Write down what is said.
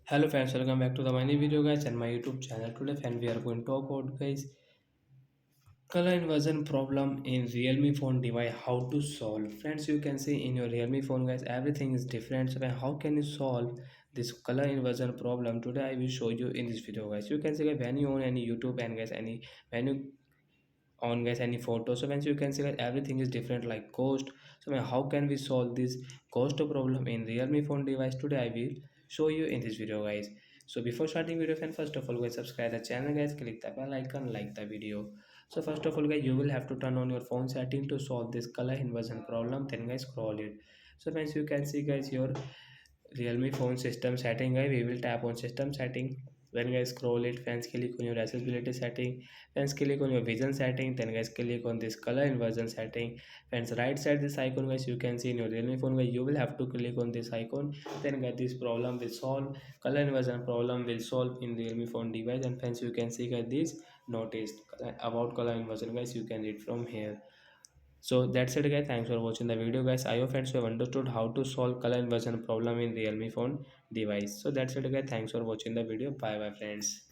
Hello friends, welcome back to the my new video guys and my YouTube channel. Today friend we are going to talk about guys color inversion problem in Realme phone device, how to solve. Friends, you can see in your Realme phone guys everything is different. So then how can you solve this color inversion problem? Today I will show you in this video guys. You can see guys, when you own any YouTube and guys any when you on guys any photo, so once you can see that everything is different like cost. So now how can we solve this cost problem in Realme phone device? Today I will show you in this video guys. So before starting video friend, first of all guys subscribe the channel guys, click the bell icon, like the video. So first of all guys, you will have to turn on your phone setting to solve this color inversion problem, then guys scroll it. So once you can see guys your Realme phone system setting guys, we will tap on system setting. When guys scroll it, fans click on your accessibility setting, fans click on your vision setting, then guys click on this color inversion setting. Fans right side this icon guys, you can see in your Realme phone guys, you will have to click on this icon, then guys this problem will solve, color inversion problem will solve in Realme phone device. And fans you can see guys this notice about color inversion guys, you can read from here. So that's it guys, thanks for watching the video guys. I hope friends you have understood how to solve color inversion problem in Realme phone device. So that's it guys, thanks for watching the video. Bye bye friends.